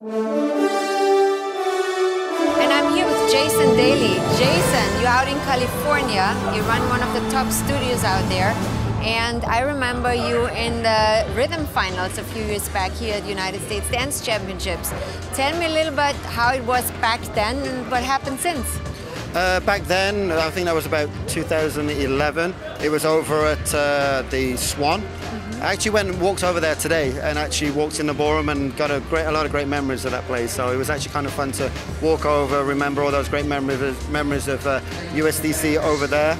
And I'm here with Daly. Jason, you're out in California. You run one of the top studios out there. And I remember you in the rhythm finals a few years back here at United States Dance Championships. Tell me a little bit how it was back then and what happened since. Back then, I think that was about 2011. It was over at the Swan. I actually went and walked over there today and actually walked in the ballroom and got a lot of great memories of that place. So it was actually kind of fun to walk over, remember all those great memories of USDC over there.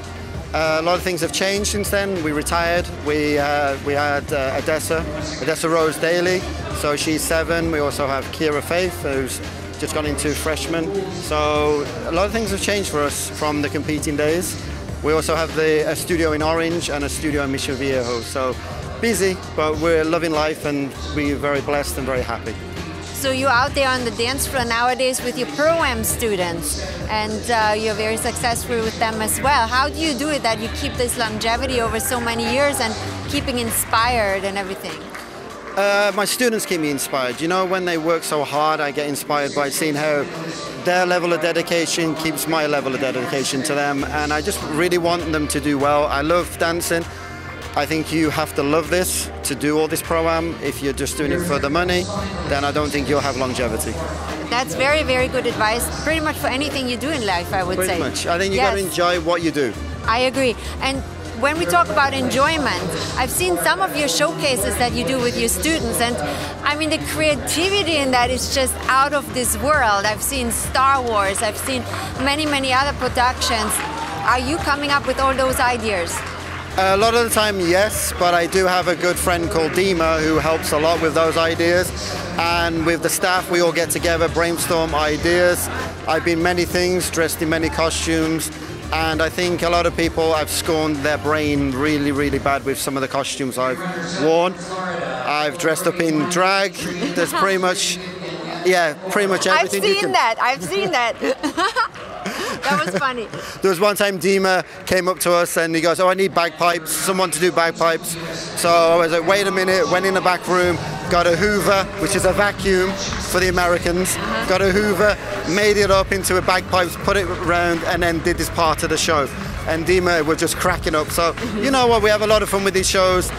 A lot of things have changed since then. We retired. We had Odessa Rose Daly, so she's 7. We also have Kira Faith, who's just gone into freshman. So a lot of things have changed for us from the competing days. We also have a studio in Orange and a studio in Mission Viejo. So busy, but we're loving life and we're very blessed and very happy. So you're out there on the dance floor nowadays with your Pro-Am students, and you're very successful with them as well. How do you do it that you keep this longevity over so many years and keeping inspired and everything? My students keep me inspired. You know, when they work so hard, I get inspired by seeing how their level of dedication keeps my level of dedication to them, and I just really want them to do well. I love dancing. I think you have to love this to do all this Pro-Am. If you're just doing it for the money, then I don't think you'll have longevity. That's very, very good advice, pretty much for anything you do in life, I would say. Pretty much. I think you got to enjoy what you do. I agree. And when we talk about enjoyment, I've seen some of your showcases that you do with your students, and I mean the creativity in that is just out of this world. I've seen Star Wars, I've seen many, many other productions. Are you coming up with all those ideas? A lot of the time, yes, but I do have a good friend called Dima who helps a lot with those ideas. And with the staff, we all get together, brainstorm ideas. I've been many things, dressed in many costumes, and I think a lot of people have scorned their brain really, really bad with some of the costumes I've worn. I've dressed up in drag. There's pretty much, pretty much everything. I've seen that. That was funny. There was one time Dima came up to us and he goes, "Oh, I need bagpipes, someone to do bagpipes." So I was like, wait a minute, went in the back room, got a Hoover, which is a vacuum for the Americans, got a Hoover, made it up into a bagpipes, put it around, and then did this part of the show. And Dima was just cracking up. So you know what, we have a lot of fun with these shows.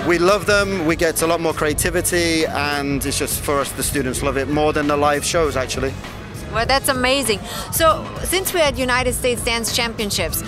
We love them, we get a lot more creativity, and it's just for us, the students love it more than the live shows actually. Well, that's amazing. So, since we're at United States Dance Championships,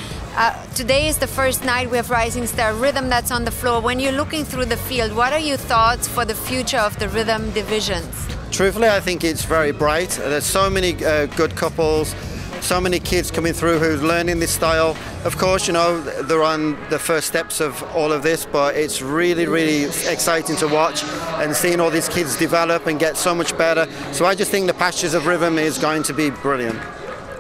today is the first night we have Rising Star Rhythm that's on the floor. When you're looking through the field, what are your thoughts for the future of the rhythm divisions? Truthfully, I think it's very bright. There's so many good couples, so many kids coming through who's learning this style. Of course, you know, they're on the first steps of all of this, but it's really, really exciting to watch and seeing all these kids develop and get so much better. So I just think the Pastures of Rhythm is going to be brilliant.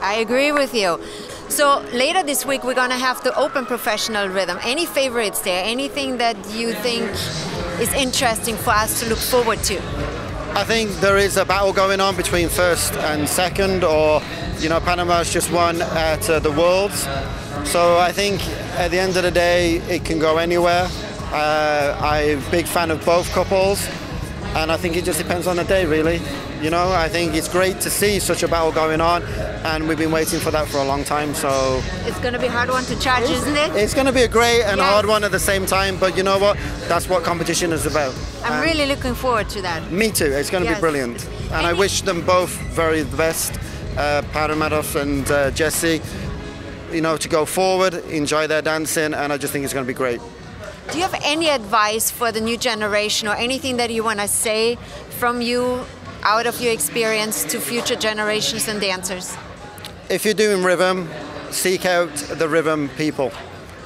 I agree with you. So later this week, we're going to have the Open Professional Rhythm. Any favorites there? Anything that you think is interesting for us to look forward to? I think there is a battle going on between first and second, or, you know, Panama's just won at the Worlds. So I think at the end of the day, it can go anywhere. I'm a big fan of both couples, and I think it just depends on the day, really. You know, I think it's great to see such a battle going on, and we've been waiting for that for a long time, so... It's going to be a hard one to judge, isn't it? It's going to be a great and hard one at the same time, but you know what? That's what competition is about. I'm really looking forward to that. Me too. It's going to be brilliant. And I wish them both very the best, Paramadov and Jesse, you know, to go forward, enjoy their dancing, and I just think it's going to be great. Do you have any advice for the new generation or anything that you want to say from you, out of your experience, to future generations and dancers? If you're doing rhythm, seek out the rhythm people.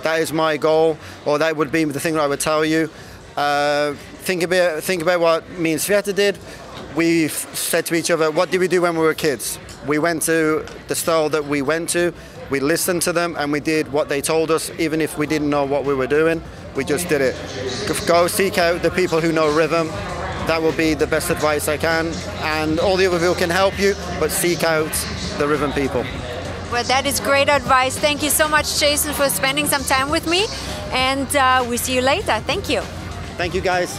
That is my goal, or that would be the thing that I would tell you. Think about what me and Sveta did. We said to each other, what did we do when we were kids? We went to the style that we went to, we listened to them, and we did what they told us, even if we didn't know what we were doing. We just did it. Go seek out the people who know rhythm. That will be the best advice I can. And all the other people can help you, but seek out the rhythm people. Well, that is great advice. Thank you so much, Jason, for spending some time with me. And we see you later. Thank you. Thank you, guys.